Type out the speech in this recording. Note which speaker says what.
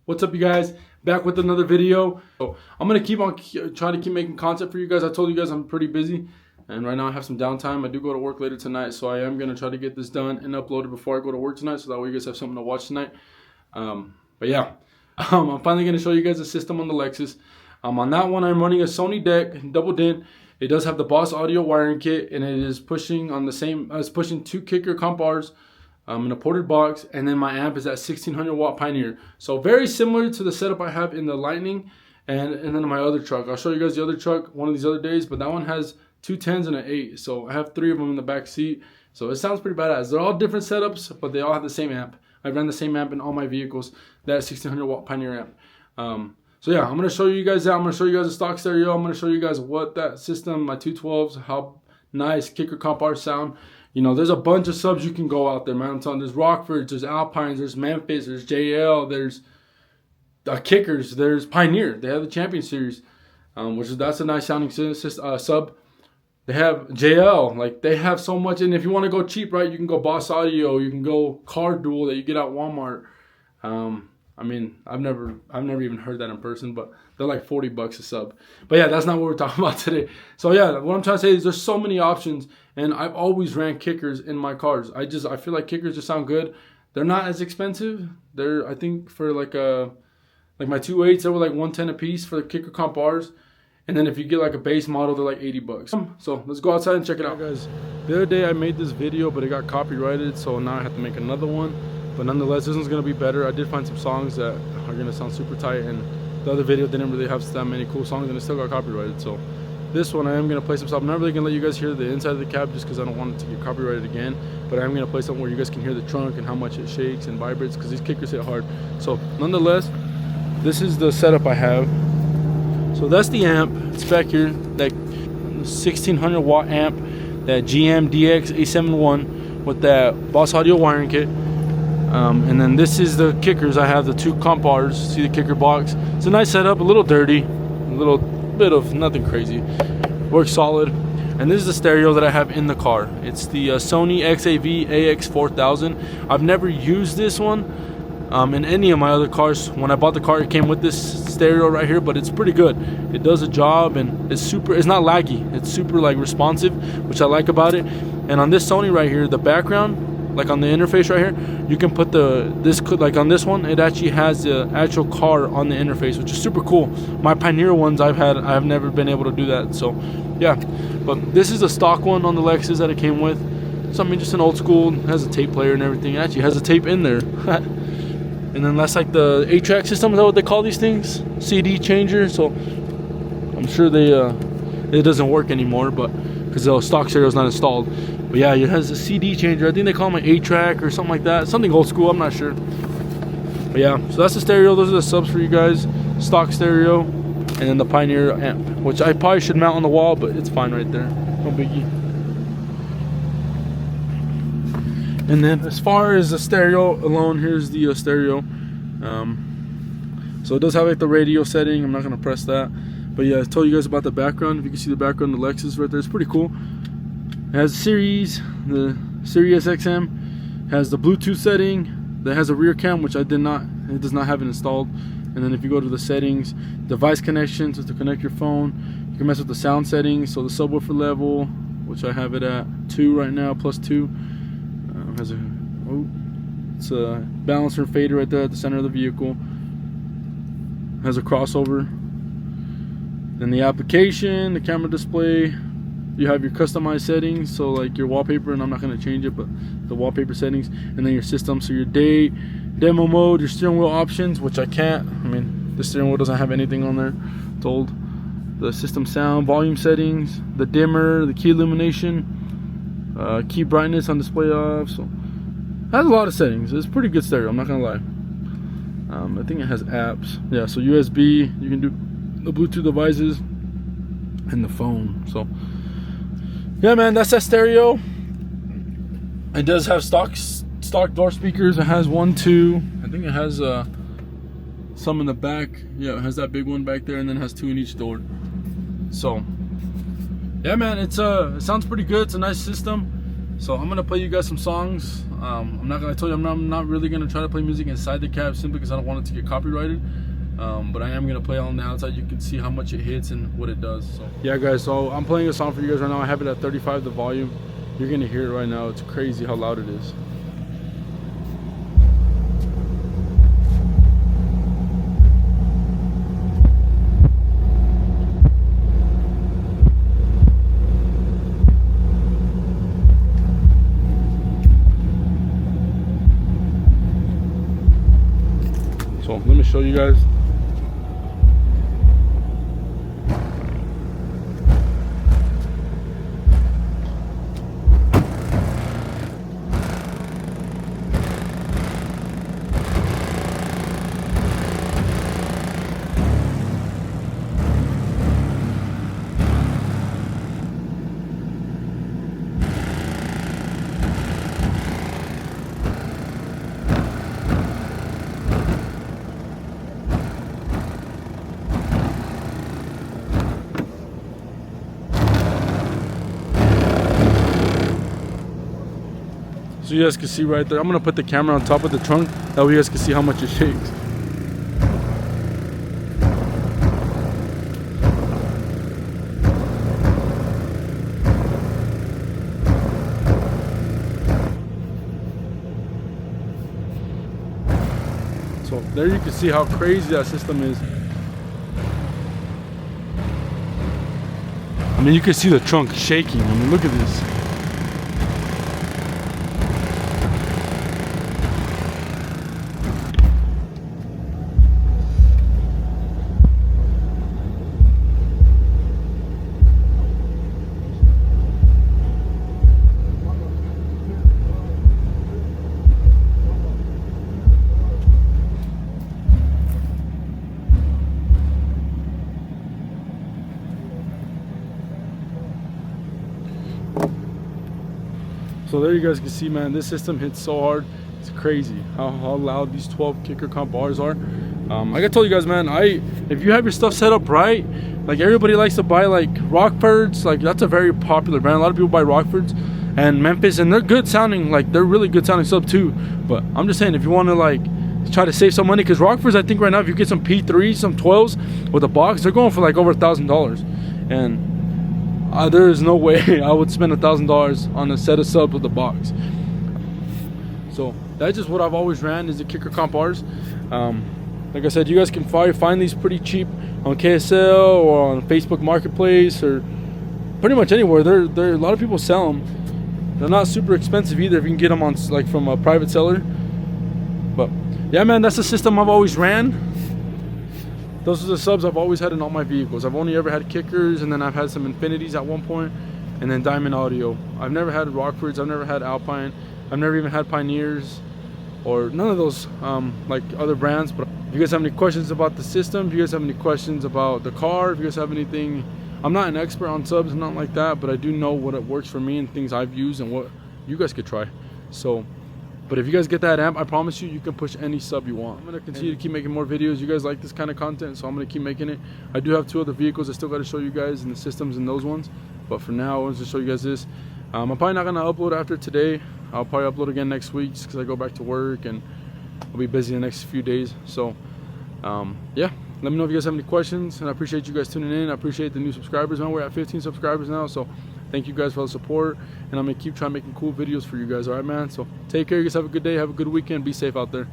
Speaker 1: What's up, you guys? Back with another video. So I'm gonna try to keep making content for you guys. I told you guys I'm pretty busy, and right now I have some downtime. I do go to work later tonight, so I am gonna try to get this done and uploaded before I go to work tonight, so that way you guys have something to watch tonight. But yeah, I'm finally gonna show you guys the system on the Lexus. On that one, I'm running a Sony deck, double DIN. It does have the Boss Audio wiring kit, and it is pushing on the same. It's pushing 2 kicker comp bars in a ported box, and then my amp is at 1600 watt Pioneer. So very similar to the setup I have in the Lightning and then my other truck. I'll show you guys the other truck one of these other days, but that one has 2 10s and an 8. So I have 3 of them in the back seat. So it sounds pretty badass. They're all different setups, but they all have the same amp. I ran the same amp in all my vehicles, that 1600 watt Pioneer amp. So yeah, I'm going to show you guys that. I'm going to show you guys the stock stereo. I'm going to show you guys what that system, my 212s, how nice kicker comp bars sound. You know, there's a bunch of subs you can go out there, man. I'm telling you, there's Rockfords, there's Alpines, there's Memphis, there's JL, there's Kickers, there's Pioneer. They have the Champion Series, that's a nice sounding sub. They have JL, like they have so much. And if you want to go cheap, right, you can go Boss Audio, you can go Car Dual that you get at Walmart. I mean, I've never even heard that in person, but they're like $40 a sub. But yeah, that's not what we're talking about today. So yeah, what I'm trying to say is there's so many options, and I've always ran kickers in my cars. I feel like kickers just sound good. They're not as expensive. I think for like my 2.8s, they were like $110 a piece for the kicker comp bars. And then if you get like a base model, they're like $80. So let's go outside and check it out, guys. The other day I made this video, but it got copyrighted, so now I have to make another one. But nonetheless, this one's gonna be better. I did find some songs that are gonna sound super tight, and the other video didn't really have that many cool songs, and it still got copyrighted. So this one I am gonna play some stuff. I'm not really gonna let you guys hear the inside of the cab just because I don't want it to get copyrighted again. But I am gonna play something where you guys can hear the trunk and how much it shakes and vibrates, because these kickers hit hard. So nonetheless, this is the setup I have. So that's the amp. It's back here, that 1600 watt amp, that GM DX A71 with that Boss Audio wiring kit. And then this is the kickers. I have the 2 comp bars. See the kicker box? It's a nice setup, a little dirty, a little bit of nothing crazy. Works solid. And this is the stereo that I have in the car. It's the Sony XAV AX4000. I've never used this one in any of my other cars. When I bought the car, it came with this stereo right here, but it's pretty good. It does a job, and it's not laggy. It's super like responsive, which I like about it. And on this Sony right here, the background, like on the interface right here, you can put like on this one, it actually has the actual car on the interface, which is super cool. My Pioneer ones I've never been able to do that. So yeah, but this is a stock one on the Lexus that it came with. So I mean, just an old school, it has a tape player and everything. It actually has a tape in there. And then that's like the 8-track system. Is that what they call these things? CD changer. So I'm sure it doesn't work anymore, but because the stock stereo is not installed. But yeah, it has a CD changer. I think they call them an 8-track or something like that. Something old school, I'm not sure. But yeah, so that's the stereo. Those are the subs for you guys. Stock stereo, and then the Pioneer amp, which I probably should mount on the wall, but it's fine right there. No biggie. And then as far as the stereo alone, here's the stereo. So it does have like the radio setting. I'm not going to press that. But yeah, I told you guys about the background. If you can see the background of the Lexus right there, it's pretty cool. It has the Sirius XM, has the Bluetooth setting, that has a rear cam, which it does not have it installed. And then if you go to the settings, device connections, so to connect your phone, you can mess with the sound settings. So the subwoofer level, which I have it at 2 right now, +2. It's a balancer and fader right there at the center of the vehicle. Has a crossover. Then the application, the camera display. You have your customized settings, so like your wallpaper, and I'm not going to change it, but the wallpaper settings, and then your system, so your day, demo mode, your steering wheel options, which I can't. I mean, the steering wheel doesn't have anything on there. It's old. The system sound, volume settings, the dimmer, the key illumination, key brightness on display off. So it has a lot of settings. It's pretty good stereo, I'm not gonna lie. I think it has apps. Yeah, so USB, you can do the Bluetooth devices and the phone. So yeah, man, that's that stereo. It does have stock door speakers. It has 1, 2. I think it has some in the back. Yeah, it has that big one back there, and then it has 2 in each door. So yeah, man, it sounds pretty good. It's a nice system. So I'm gonna play you guys some songs. I'm not gonna tell you I'm not really gonna try to play music inside the cab simply because I don't want it to get copyrighted. But I am gonna play on the outside. You can see how much it hits and what it does. So yeah, guys. So I'm playing a song for you guys right now. I have it at 35 the volume. You're gonna hear it right now. It's crazy how loud it is. So let me show you guys. So you guys can see right there. I'm gonna put the camera on top of the trunk. That way you guys can see how much it shakes. So there you can see how crazy that system is. I mean, you can see the trunk shaking. I mean, look at this. So there you guys can see, man, this system hits so hard. It's crazy how loud these 12 kicker comp bars are. Like I told you guys, man, if you have your stuff set up right, like everybody likes to buy like Rockfords, like that's a very popular brand. A lot of people buy Rockfords and Memphis, and they're good sounding, like they're really good sounding stuff too. But I'm just saying, if you want to like try to save some money, because Rockfords, I think right now if you get some P3s, some 12s with a box, they're going for like over $1,000. And there is no way I would spend $1,000 on a set of subs with a box. So that's just what I've always ran, is the kicker comp bars. Like I said, you guys can find these pretty cheap on KSL or on Facebook Marketplace or pretty much anywhere. There a lot of people sell them. They're not super expensive either if you can get them on like from a private seller. But yeah, man, that's the system I've always ran. Those are the subs I've always had in all my vehicles. I've only ever had kickers, and then I've had some Infinities at one point, and then Diamond Audio. I've never had Rockfords. I've never had Alpine. I've never even had Pioneers or none of those like other brands. But if you guys have any questions about the system, if you guys have any questions about the car, if you guys have anything, I'm not an expert on subs, nothing like that, but I do know what it works for me and things I've used and what you guys could try. So, but if you guys get that amp, I promise you, you can push any sub you want. I'm gonna continue to keep making more videos. You guys like this kind of content, so I'm gonna keep making it. I do have 2 other vehicles I still gotta show you guys, and the systems in those ones. But for now, I wanted to show you guys this. I'm probably not gonna upload after today. I'll probably upload again next week just because I go back to work and I'll be busy the next few days. So yeah, let me know if you guys have any questions, and I appreciate you guys tuning in. I appreciate the new subscribers, man. We're at 15 subscribers now, so thank you guys for the support, and I'm gonna keep trying making cool videos for you guys. All right, man, so take care. You guys have a good day, have a good weekend, be safe out there.